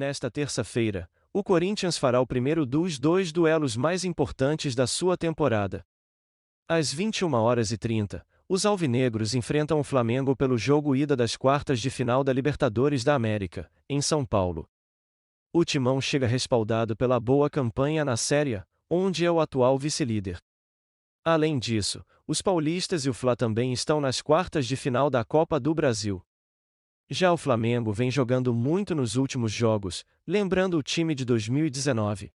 Nesta terça-feira, o Corinthians fará o primeiro dos 2 duelos mais importantes da sua temporada. Às 21h30, os alvinegros enfrentam o Flamengo pelo jogo ida das quartas de final da Libertadores da América, em São Paulo. O Timão chega respaldado pela boa campanha na Série A, onde é o atual vice-líder. Além disso, os paulistas e o Fla também estão nas quartas de final da Copa do Brasil. Já o Flamengo vem jogando muito nos últimos jogos, lembrando o time de 2019.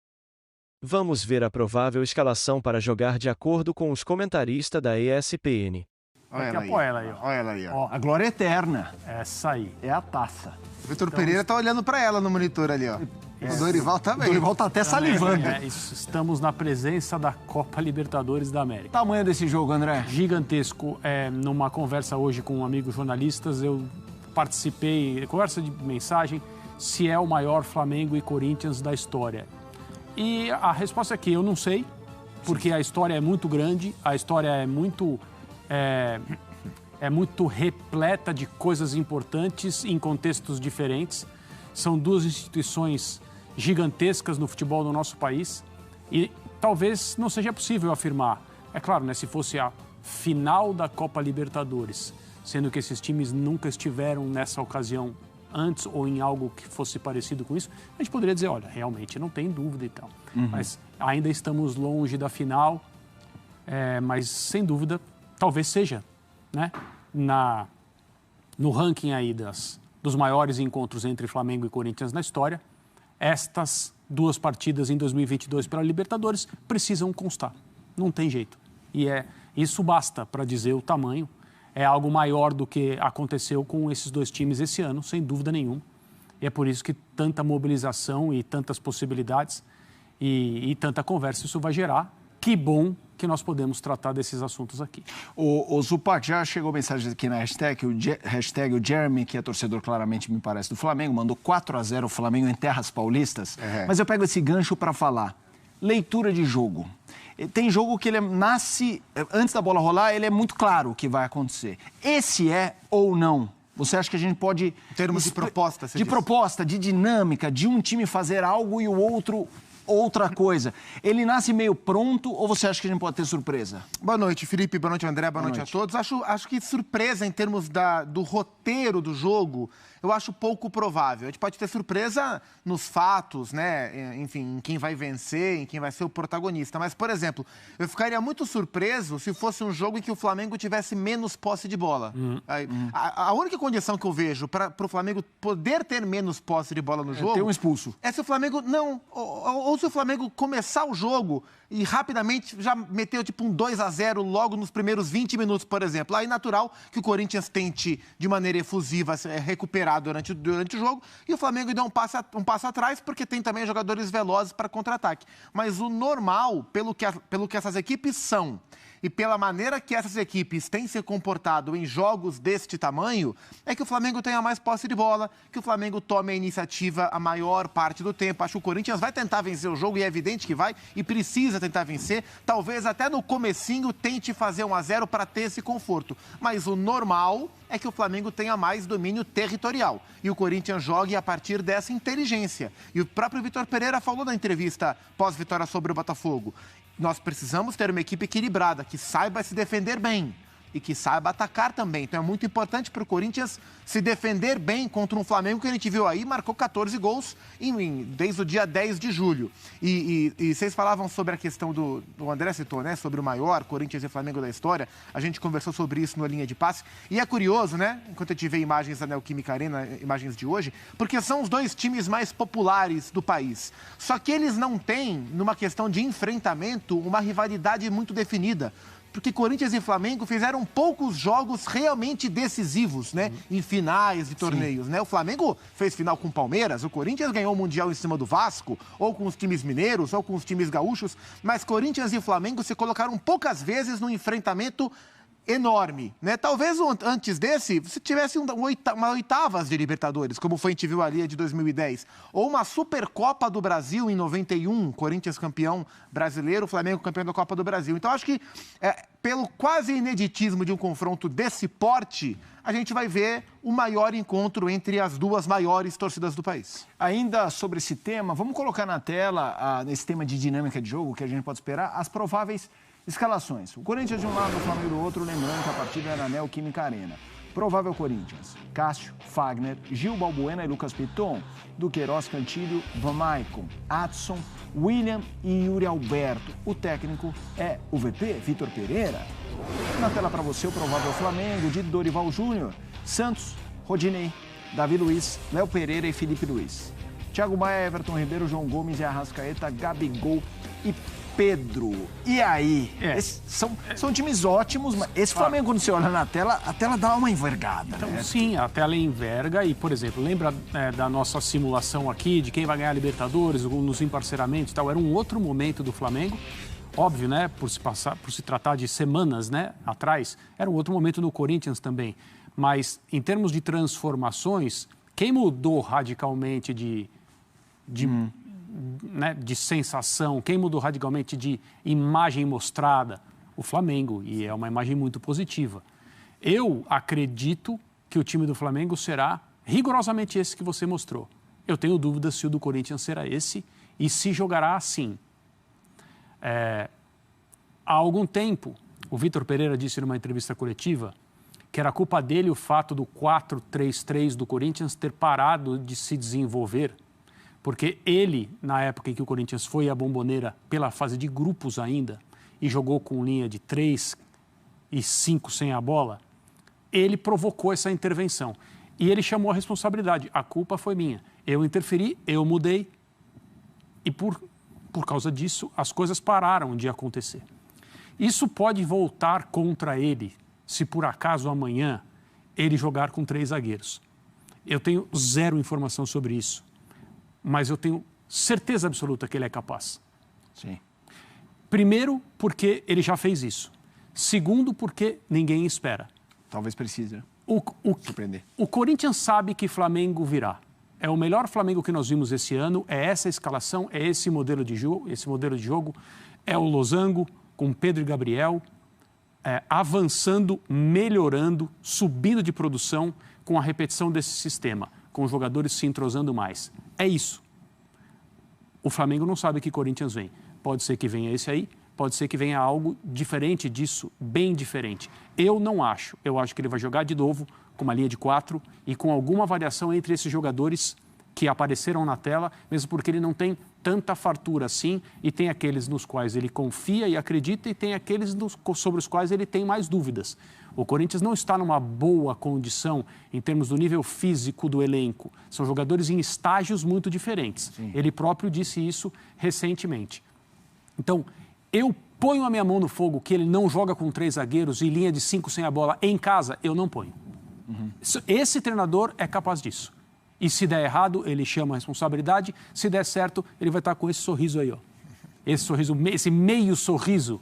Vamos ver a provável escalação para jogar de acordo com os comentaristas da ESPN. Olha ela aí, ó. Olha ela aí, ó. Ó, a glória eterna. Essa aí. É a taça. O Vitor Pereira tá olhando pra ela no monitor ali, ó. O Dorival também. O Dorival tá até salivando. Estamos na presença da Copa Libertadores da América. O tamanho desse jogo, André? Gigantesco. Numa conversa hoje com amigos jornalistas, eu participei, conversa de mensagem, se é o maior Flamengo e Corinthians da história. E a resposta é que eu não sei, porque a história é muito grande, a história é muito repleta de coisas importantes em contextos diferentes. São duas instituições gigantescas no futebol do nosso país e talvez não seja possível afirmar. É claro, né, se fosse a final da Copa Libertadores, sendo que esses times nunca estiveram nessa ocasião antes ou em algo que fosse parecido com isso, a gente poderia dizer, olha, realmente não tem dúvida e tal. Mas ainda estamos longe da final, mas sem dúvida, talvez seja, né, no ranking aí dos maiores encontros entre Flamengo e Corinthians na história, estas duas partidas em 2022 pela Libertadores precisam constar. Não tem jeito. E isso basta para dizer o tamanho. É algo maior do que aconteceu com esses dois times esse ano, sem dúvida nenhuma. E é por isso que tanta mobilização e tantas possibilidades e tanta conversa isso vai gerar. Que bom que nós podemos tratar desses assuntos aqui. O Zupac, já chegou mensagem aqui na hashtag, o Jeremy, que é torcedor claramente, me parece, do Flamengo, mandou 4-0 o Flamengo em terras paulistas. Mas eu pego esse gancho para falar. Leitura de jogo. Tem jogo que ele nasce, antes da bola rolar, ele é muito claro o que vai acontecer. Esse é ou não? Você acha que a gente pode... Em termos de proposta, você de diz. Proposta, de dinâmica, de um time fazer algo e o outro outra coisa. Ele nasce meio pronto ou você acha que a gente pode ter surpresa? Boa noite, Felipe. Boa noite, André. Boa noite a todos. Acho que surpresa em termos do roteiro do jogo, eu acho pouco provável. A gente pode ter surpresa nos fatos, né? Enfim, em quem vai vencer, em quem vai ser o protagonista. Mas, por exemplo, eu ficaria muito surpreso se fosse um jogo em que o Flamengo tivesse menos posse de bola. A única condição que eu vejo para o Flamengo poder ter menos posse de bola no jogo... ter um expulso. É se o Flamengo... Não. Ou se o Flamengo começar o jogo e rapidamente já meteu tipo um 2-0 logo nos primeiros 20 minutos, por exemplo. Aí natural que o Corinthians tente, de maneira efusiva, recuperar durante o jogo e o Flamengo dá um passo atrás, porque tem também jogadores velozes para contra-ataque. Mas o normal, pelo que essas equipes são e pela maneira que essas equipes têm se comportado em jogos deste tamanho, é que o Flamengo tenha mais posse de bola, que o Flamengo tome a iniciativa a maior parte do tempo. Acho que o Corinthians vai tentar vencer o jogo, e é evidente que vai, e precisa tentar vencer. Talvez até no comecinho tente fazer 1-0 para ter esse conforto. Mas o normal é que o Flamengo tenha mais domínio territorial. E o Corinthians jogue a partir dessa inteligência. E o próprio Vitor Pereira falou na entrevista pós-vitória sobre o Botafogo. Nós precisamos ter uma equipe equilibrada, que saiba se defender bem e que saiba atacar também. Então é muito importante para o Corinthians se defender bem contra um Flamengo que a gente viu aí, marcou 14 gols desde o dia 10 de julho. E vocês falavam sobre a questão do André citou, né? Sobre o maior Corinthians e Flamengo da história. A gente conversou sobre isso no Linha de Passe. E é curioso, né? Enquanto eu tive imagens da Neoquímica Arena, imagens de hoje, porque são os dois times mais populares do país. Só que eles não têm, numa questão de enfrentamento, uma rivalidade muito definida. Porque Corinthians e Flamengo fizeram poucos jogos realmente decisivos, né? Em finais de torneios, né? O Flamengo fez final com o Palmeiras, o Corinthians ganhou o Mundial em cima do Vasco, ou com os times mineiros, ou com os times gaúchos, mas Corinthians e Flamengo se colocaram poucas vezes no enfrentamento enorme, né? Talvez antes desse, se tivesse uma oitavas de Libertadores, como foi a gente viu ali de 2010, ou uma Supercopa do Brasil em 91, Corinthians campeão brasileiro, Flamengo campeão da Copa do Brasil. Então, acho que pelo quase ineditismo de um confronto desse porte, a gente vai ver o maior encontro entre as duas maiores torcidas do país. Ainda sobre esse tema, vamos colocar na tela, nesse tema de dinâmica de jogo, que a gente pode esperar, as prováveis escalações. O Corinthians de um lado, o Flamengo do outro, lembrando que a partida era na Neoquímica Arena. Provável Corinthians: Cássio, Fagner, Gil Balbuena e Lucas Piton, Duqueiroz, Cantilho, Van Maicon, Adson, William e Yuri Alberto. O técnico é o VP, Vitor Pereira. Na tela para você o provável Flamengo de Dorival Júnior: Santos, Rodinei, Davi Luiz, Léo Pereira e Felipe Luiz. Thiago Maia, Everton Ribeiro, João Gomes e Arrascaeta, Gabigol e Pedro. E aí? São times ótimos, mas esse Flamengo, quando você olha na tela, a tela dá uma envergada, então, né? Sim, a tela enverga e, por exemplo, lembra da nossa simulação aqui, de quem vai ganhar a Libertadores, nos emparceramentos e tal? Era um outro momento do Flamengo. Óbvio, né? Por se tratar de semanas, né, atrás, era um outro momento no Corinthians também. Mas, em termos de transformações, quem mudou radicalmente de sensação, quem mudou radicalmente de imagem mostrada? O Flamengo, e é uma imagem muito positiva. Eu acredito que o time do Flamengo será rigorosamente esse que você mostrou. Eu tenho dúvidas se o do Corinthians será esse e se jogará assim. Há algum tempo, o Vitor Pereira disse numa entrevista coletiva que era culpa dele o fato do 4-3-3 do Corinthians ter parado de se desenvolver, porque ele, na época em que o Corinthians foi à Bombonera pela fase de grupos ainda, e jogou com linha de 3 e 5 sem a bola, ele provocou essa intervenção. E ele chamou a responsabilidade. A culpa foi minha. Eu interferi, eu mudei, e por causa disso, as coisas pararam de acontecer. Isso pode voltar contra ele, se por acaso amanhã ele jogar com 3 zagueiros. Eu tenho zero informação sobre isso, mas eu tenho certeza absoluta que ele é capaz. Sim. Primeiro, porque ele já fez isso. Segundo, porque ninguém espera. Talvez precise, né? Surpreender. O Corinthians sabe que Flamengo virá. É o melhor Flamengo que nós vimos esse ano, é essa escalação, é esse modelo de jogo, é o losango com Pedro e Gabriel, avançando, melhorando, subindo de produção com a repetição desse sistema, com os jogadores se entrosando mais. É isso. O Flamengo não sabe que Corinthians vem. Pode ser que venha esse aí, pode ser que venha algo diferente disso, bem diferente. Eu não acho. Eu acho que ele vai jogar de novo com uma linha de 4 e com alguma variação entre esses jogadores que apareceram na tela, mesmo porque ele não tem tanta fartura assim, e tem aqueles nos quais ele confia e acredita, e tem aqueles sobre os quais ele tem mais dúvidas. O Corinthians não está numa boa condição em termos do nível físico do elenco. São jogadores em estágios muito diferentes. Sim. Ele próprio disse isso recentemente. Então, eu ponho a minha mão no fogo que ele não joga com 3 zagueiros e linha de 5 sem a bola em casa, eu não ponho. Uhum. Esse treinador é capaz disso. E se der errado, ele chama a responsabilidade. Se der certo, ele vai estar com esse sorriso aí, ó. Esse sorriso, esse meio sorriso.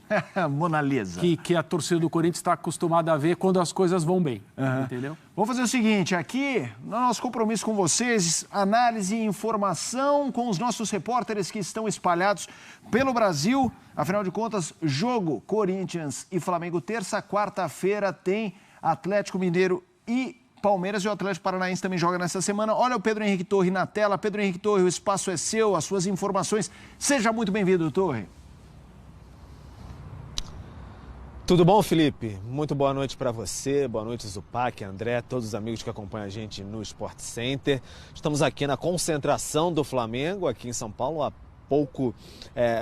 Mona Lisa. Que a torcida do Corinthians está acostumada a ver quando as coisas vão bem. Uhum. Entendeu? Vamos fazer o seguinte, aqui, nosso compromisso com vocês, análise e informação com os nossos repórteres que estão espalhados pelo Brasil. Afinal de contas, jogo Corinthians e Flamengo. Terça, quarta-feira tem Atlético Mineiro e Palmeiras, e o Atlético Paranaense também joga nessa semana. Olha o Pedro Henrique Torre na tela. Pedro Henrique Torre, o espaço é seu, as suas informações. Seja muito bem-vindo, Torre. Tudo bom, Felipe? Muito boa noite para você, boa noite, Zupac, André, todos os amigos que acompanham a gente no Sport Center. Estamos aqui na concentração do Flamengo, aqui em São Paulo,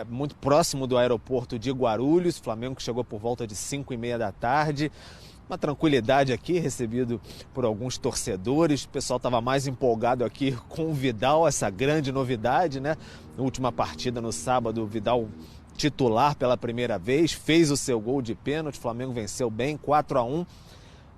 muito próximo do aeroporto de Guarulhos. Flamengo que chegou por volta de 5h30 da tarde. Uma tranquilidade aqui, recebido por alguns torcedores. O pessoal estava mais empolgado aqui com o Vidal, essa grande novidade, né? Na última partida, no sábado, o Vidal titular pela primeira vez, fez o seu gol de pênalti, o Flamengo venceu bem, 4-1.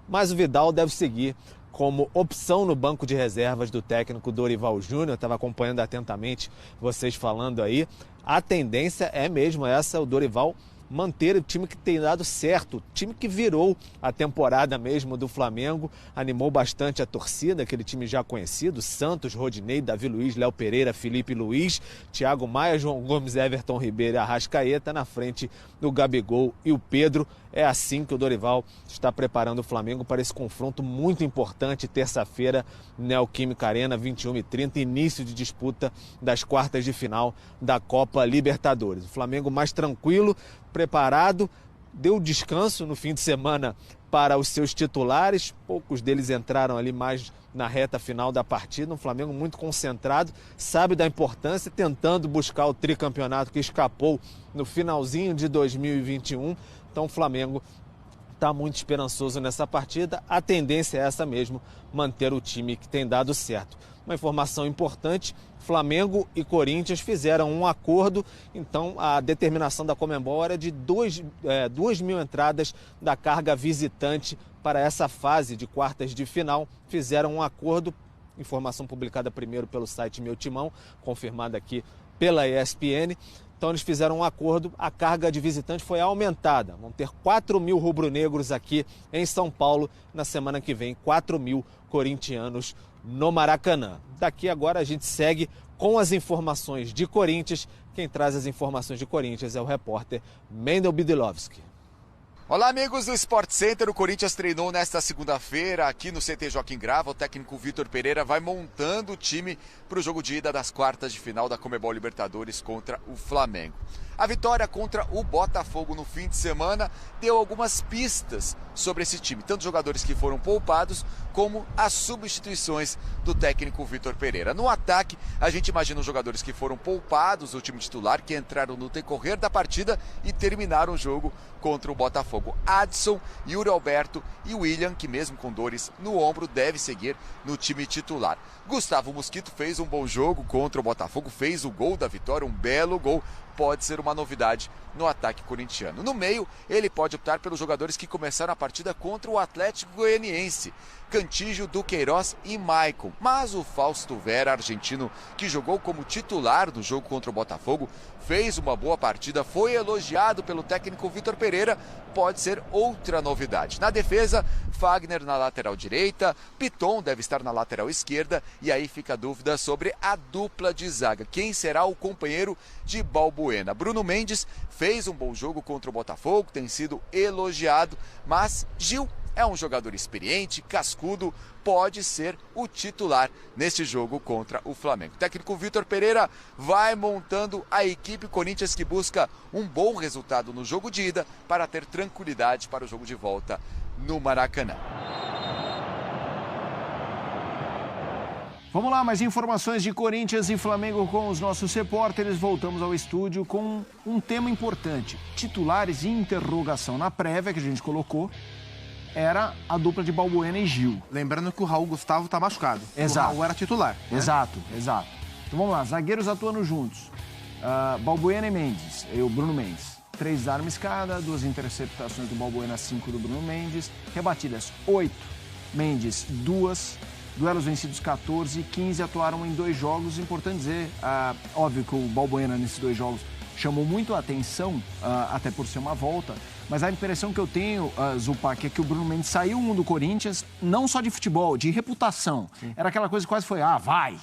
Mas o Vidal deve seguir como opção no banco de reservas do técnico Dorival Júnior. Estava acompanhando atentamente vocês falando aí. A tendência é mesmo essa, o Dorival manter o time que tem dado certo, o time que virou a temporada mesmo do Flamengo, animou bastante a torcida, aquele time já conhecido, Santos, Rodinei, Davi Luiz, Léo Pereira, Felipe Luiz, Thiago Maia, João Gomes, Everton Ribeiro e Arrascaeta, na frente do Gabigol e o Pedro. É assim que o Dorival está preparando o Flamengo para esse confronto muito importante, terça-feira, Neoquímica Arena, 21h30, início de disputa das quartas de final da Copa Libertadores. O Flamengo mais tranquilo, preparado, deu descanso no fim de semana para os seus titulares, poucos deles entraram ali mais na reta final da partida, um Flamengo muito concentrado, sabe da importância, tentando buscar o tricampeonato que escapou no finalzinho de 2021, então o Flamengo está muito esperançoso nessa partida, a tendência é essa mesmo, manter o time que tem dado certo. Uma informação importante, Flamengo e Corinthians fizeram um acordo, então a determinação da Conmebol era de 2.000 entradas da carga visitante para essa fase de quartas de final. Fizeram um acordo, informação publicada primeiro pelo site Meu Timão, confirmada aqui pela ESPN. Então eles fizeram um acordo, a carga de visitante foi aumentada. Vão ter 4.000 rubro-negros aqui em São Paulo na semana que vem, 4.000 corintianos no Maracanã. Daqui agora a gente segue com as informações de Corinthians. Quem traz as informações de Corinthians é o repórter Mendel Bidilovski. Olá, amigos do Sport Center. O Corinthians treinou nesta segunda-feira aqui no CT Joaquim Grava. O técnico Vitor Pereira vai montando o time para o jogo de ida das quartas de final da Conmebol Libertadores contra o Flamengo. A vitória contra o Botafogo no fim de semana deu algumas pistas sobre esse time, tanto jogadores que foram poupados como as substituições do técnico Vitor Pereira. No ataque, a gente imagina os jogadores que foram poupados do time titular, que entraram no decorrer da partida e terminaram o jogo contra o Botafogo. Adson, Yuri Alberto e William, que mesmo com dores no ombro, deve seguir no time titular. Gustavo Mosquito fez um bom jogo contra o Botafogo, fez o gol da vitória, um belo gol. Pode ser uma novidade no ataque corintiano. No meio, ele pode optar pelos jogadores que começaram a partida contra o Atlético Goianiense, Cantígio, Duqueiroz e Maicon. Mas o Fausto Vera, argentino, que jogou como titular do jogo contra o Botafogo, fez uma boa partida, foi elogiado pelo técnico Vitor Pereira, pode ser outra novidade. Na defesa, Fagner na lateral direita, Piton deve estar na lateral esquerda, e aí fica a dúvida sobre a dupla de zaga. Quem será o companheiro de Balbuena? Bruno Mendes fez um bom jogo contra o Botafogo, tem sido elogiado, mas Gil é um jogador experiente, cascudo, pode ser o titular neste jogo contra o Flamengo. O técnico Vitor Pereira vai montando a equipe Corinthians, que busca um bom resultado no jogo de ida para ter tranquilidade para o jogo de volta no Maracanã. Vamos lá, mais informações de Corinthians e Flamengo com os nossos repórteres. Voltamos ao estúdio com um tema importante: titulares e interrogação. Na prévia que a gente colocou, era a dupla de Balbuena e Gil. Lembrando que o Raul Gustavo está machucado. Exato. O Raul era titular. Né? Exato. Então vamos lá, zagueiros atuando juntos. Balbuena e Mendes, o Bruno Mendes. 3 desarmes cada, 2 interceptações do Balbuena, 5 do Bruno Mendes. Rebatidas 8, Mendes 2. Duelos vencidos 14, 15 atuaram em 2 jogos. Importante dizer, óbvio que o Balbuena nesses 2 jogos chamou muito a atenção, até por ser uma volta. Mas a impressão que eu tenho, Zupac, é que o Bruno Mendes saiu do Corinthians, não só de futebol, de reputação. Sim. Era aquela coisa que quase foi, vai.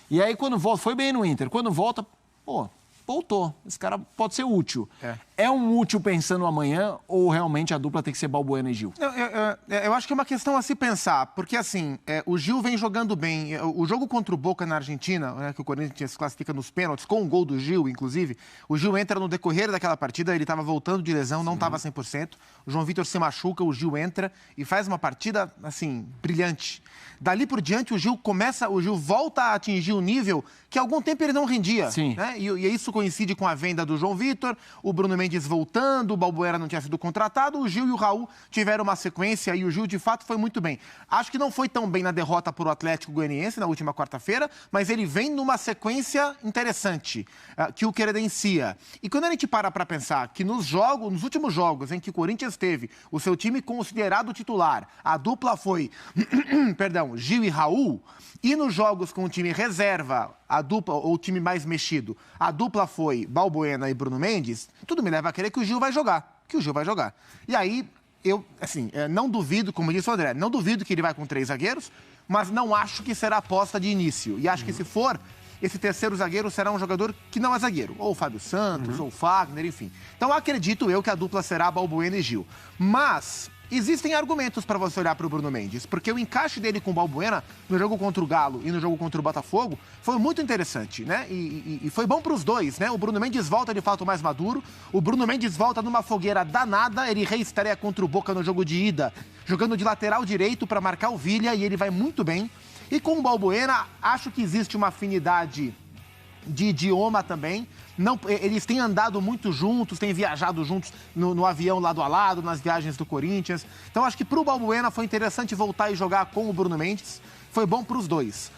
E aí quando volta, foi bem no Inter. Quando volta, voltou. Esse cara pode ser útil. É um útil pensando amanhã ou realmente a dupla tem que ser Balbuena e Gil? Eu acho que é uma questão a se pensar, porque assim, o Gil vem jogando bem. O jogo contra o Boca na Argentina, né, que o Corinthians se classifica nos pênaltis, com o gol do Gil, inclusive, o Gil entra no decorrer daquela partida, ele estava voltando de lesão, não estava 100%. O João Vitor se machuca, o Gil entra e faz uma partida, assim, brilhante. Dali por diante, o Gil volta a atingir o nível que há algum tempo ele não rendia. Sim. Né? E isso coincide com a venda do João Vitor, o Bruno Mendes voltando, o Balbuena não tinha sido contratado, o Gil e o Raul tiveram uma sequência e o Gil, de fato, foi muito bem. Acho que não foi tão bem na derrota para o Atlético Goianiense na última quarta-feira, mas ele vem numa sequência interessante, que o credencia. E quando a gente para pensar que nos últimos jogos em que o Corinthians teve o seu time considerado titular, a dupla foi, Gil e Raul, e nos jogos com o time reserva, a dupla, ou o time mais mexido, a dupla foi Balbuena e Bruno Mendes, tudo me leva a crer que o Gil vai jogar. E aí, eu, assim, não duvido, como disse o André, não duvido que ele vai com 3 zagueiros, mas não acho que será aposta de início. E acho que se for, esse terceiro zagueiro será um jogador que não é zagueiro. Ou o Fábio Santos, ou o Fagner, enfim. Então, acredito eu que a dupla será Balbuena e Gil. Mas existem argumentos para você olhar para o Bruno Mendes, porque o encaixe dele com o Balbuena no jogo contra o Galo e no jogo contra o Botafogo foi muito interessante, né? E foi bom para os dois, né? O Bruno Mendes volta de fato mais maduro, o Bruno Mendes volta numa fogueira danada, ele reestreia contra o Boca no jogo de ida, jogando de lateral direito para marcar o Villa, e ele vai muito bem. E com o Balbuena, acho que existe uma afinidade de idioma também. Não, eles têm andado muito juntos, têm viajado juntos no avião lado a lado, nas viagens do Corinthians. Então, acho que para o Balbuena foi interessante voltar e jogar com o Bruno Mendes. Foi bom para os dois.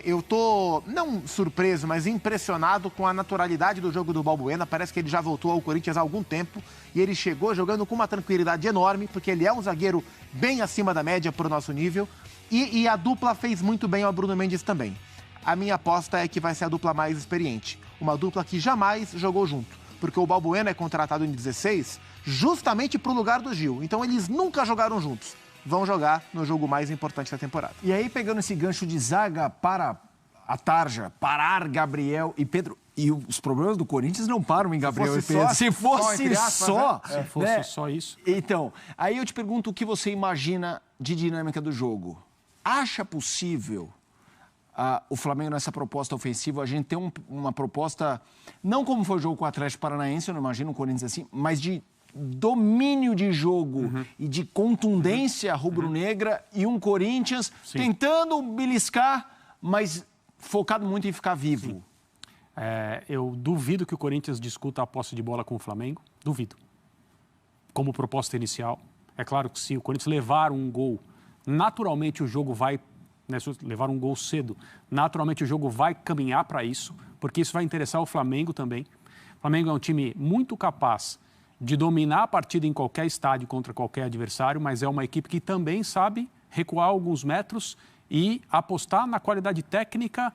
Eu tô, não surpreso, mas impressionado com a naturalidade do jogo do Balbuena. Parece que ele já voltou ao Corinthians há algum tempo e ele chegou jogando com uma tranquilidade enorme, porque ele é um zagueiro bem acima da média para o nosso nível. E a dupla fez muito bem ao Bruno Mendes também. A minha aposta é que vai ser a dupla mais experiente. Uma dupla que jamais jogou junto. Porque o Balbuena é contratado em 16 justamente para o lugar do Gil. Então eles nunca jogaram juntos. Vão jogar no jogo mais importante da temporada. E aí, pegando esse gancho de zaga para a tarja, parar Gabriel e Pedro... E os problemas do Corinthians não param em Gabriel e Pedro. Se fosse só isso. Então, aí eu te pergunto o que você imagina de dinâmica do jogo. Acha possível... o Flamengo nessa proposta ofensiva, a gente tem uma proposta, não como foi o jogo com o Atlético Paranaense, eu não imagino o Corinthians assim, mas de domínio de jogo e de contundência rubro-negra e um Corinthians tentando beliscar, mas focado muito em ficar vivo. Eu duvido que o Corinthians discuta a posse de bola com o Flamengo, duvido. Como proposta inicial. É claro que se o Corinthians levar um gol, naturalmente o jogo vai... Se levar um gol cedo, naturalmente o jogo vai caminhar para isso, porque isso vai interessar o Flamengo também. O Flamengo é um time muito capaz de dominar a partida em qualquer estádio contra qualquer adversário, mas é uma equipe que também sabe recuar alguns metros e apostar na qualidade técnica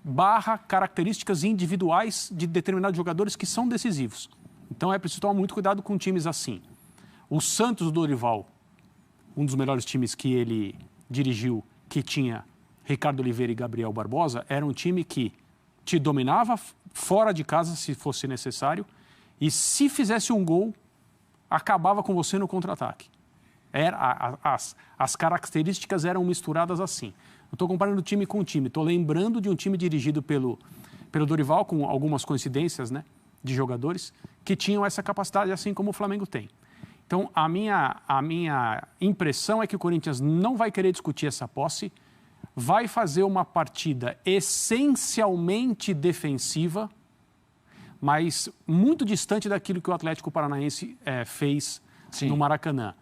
/ características individuais de determinados jogadores que são decisivos. Então é preciso tomar muito cuidado com times assim. O Santos do Dorival, um dos melhores times que ele dirigiu, que tinha Ricardo Oliveira e Gabriel Barbosa, era um time que te dominava fora de casa, se fosse necessário, e se fizesse um gol, acabava com você no contra-ataque. As características eram misturadas assim. Eu estou comparando time com time, estou lembrando de um time dirigido pelo Dorival, com algumas coincidências, né, de jogadores, que tinham essa capacidade, assim como o Flamengo tem. Então, a minha impressão é que o Corinthians não vai querer discutir essa posse, vai fazer uma partida essencialmente defensiva, mas muito distante daquilo que o Atlético Paranaense fez no Maracanã.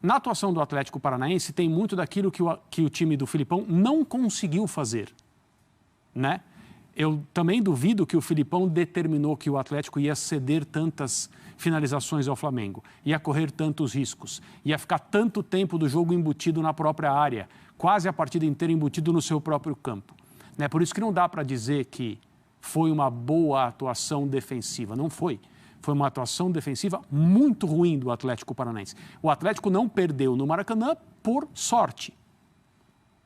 Na atuação do Atlético Paranaense, tem muito daquilo que o time do Filipão não conseguiu fazer, né? Eu também duvido que o Filipão determinou que o Atlético ia ceder tantas finalizações ao Flamengo, ia correr tantos riscos, ia ficar tanto tempo do jogo embutido na própria área, quase a partida inteira embutido no seu próprio campo. Né? Por isso que não dá para dizer que foi uma boa atuação defensiva. Não foi. Foi uma atuação defensiva muito ruim do Atlético Paranaense. O Atlético não perdeu no Maracanã por sorte.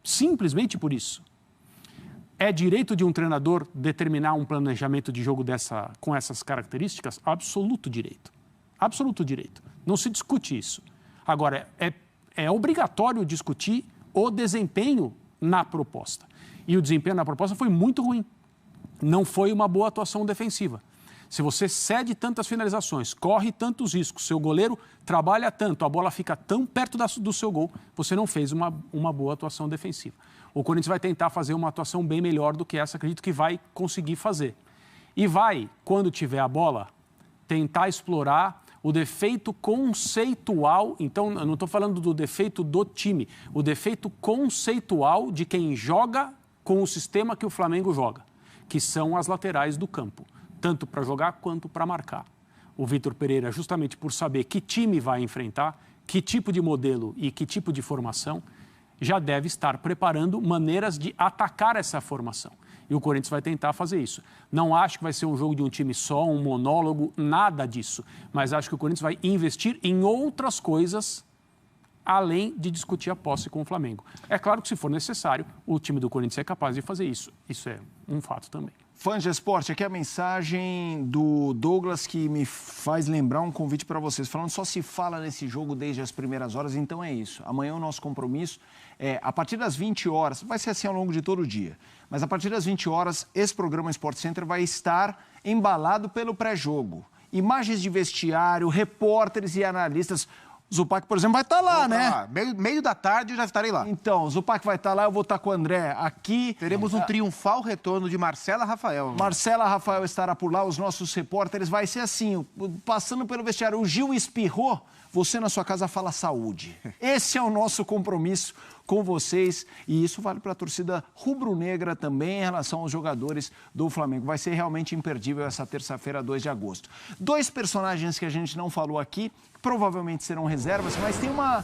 Simplesmente por isso. É direito de um treinador determinar um planejamento de jogo com essas características? Absoluto direito. Absoluto direito. Não se discute isso. Agora, é obrigatório discutir o desempenho na proposta. E o desempenho na proposta foi muito ruim. Não foi uma boa atuação defensiva. Se você cede tantas finalizações, corre tantos riscos, seu goleiro trabalha tanto, a bola fica tão perto do seu gol, você não fez uma boa atuação defensiva. O Corinthians vai tentar fazer uma atuação bem melhor do que essa, acredito que vai conseguir fazer. E vai, quando tiver a bola, tentar explorar o defeito conceitual, então eu não estou falando do defeito do time, o defeito conceitual de quem joga com o sistema que o Flamengo joga, que são as laterais do campo, tanto para jogar quanto para marcar. O Vitor Pereira, justamente por saber que time vai enfrentar, que tipo de modelo e que tipo de formação, já deve estar preparando maneiras de atacar essa formação. E o Corinthians vai tentar fazer isso. Não acho que vai ser um jogo de um time só, um monólogo, nada disso. Mas acho que o Corinthians vai investir em outras coisas além de discutir a posse com o Flamengo. É claro que, se for necessário, o time do Corinthians é capaz de fazer isso. Isso é um fato também. Fãs de esporte, aqui é a mensagem do Douglas que me faz lembrar um convite para vocês. Falando, só se fala nesse jogo desde as primeiras horas, então é isso. Amanhã o nosso compromisso é, a partir das 20 horas, vai ser assim ao longo de todo o dia, mas a partir das 20 horas, esse programa Sport Center vai estar embalado pelo pré-jogo. Imagens de vestiário, repórteres e analistas. Zupac, por exemplo, vai estar lá, né? Meio da tarde eu já estarei lá. Então, o Zupac vai estar lá, eu vou estar com o André aqui. Teremos um triunfal retorno de Marcela Rafael. Marcela Rafael estará por lá, os nossos repórteres. Vai ser assim, passando pelo vestiário, o Gil espirrou, você na sua casa fala saúde. Esse é o nosso compromisso com vocês e isso vale para a torcida rubro-negra também em relação aos jogadores do Flamengo. Vai ser realmente imperdível essa terça-feira, 2 de agosto. 2 personagens que a gente não falou aqui, provavelmente serão reservas, mas tem uma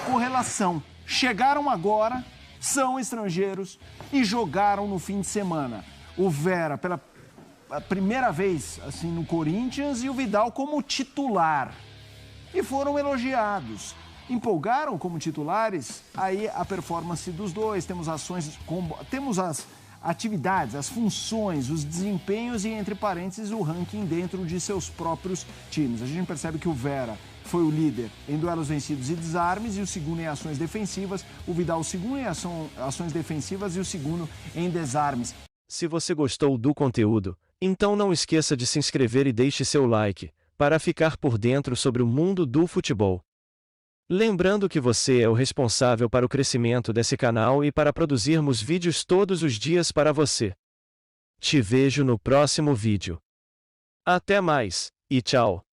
correlação. Chegaram agora, são estrangeiros e jogaram no fim de semana. O Vera, pela primeira vez assim, no Corinthians, e o Vidal como titular. E foram elogiados. Empolgaram como titulares, aí a performance dos dois, temos as atividades, as funções, os desempenhos e, entre parênteses, o ranking dentro de seus próprios times. A gente percebe que o Vera foi o líder em duelos vencidos e desarmes e o segundo em ações defensivas, o Vidal o segundo em ações defensivas e o segundo em desarmes. Se você gostou do conteúdo, então não esqueça de se inscrever e deixe seu like, para ficar por dentro sobre o mundo do futebol. Lembrando que você é o responsável para o crescimento desse canal e para produzirmos vídeos todos os dias para você. Te vejo no próximo vídeo. Até mais, e tchau!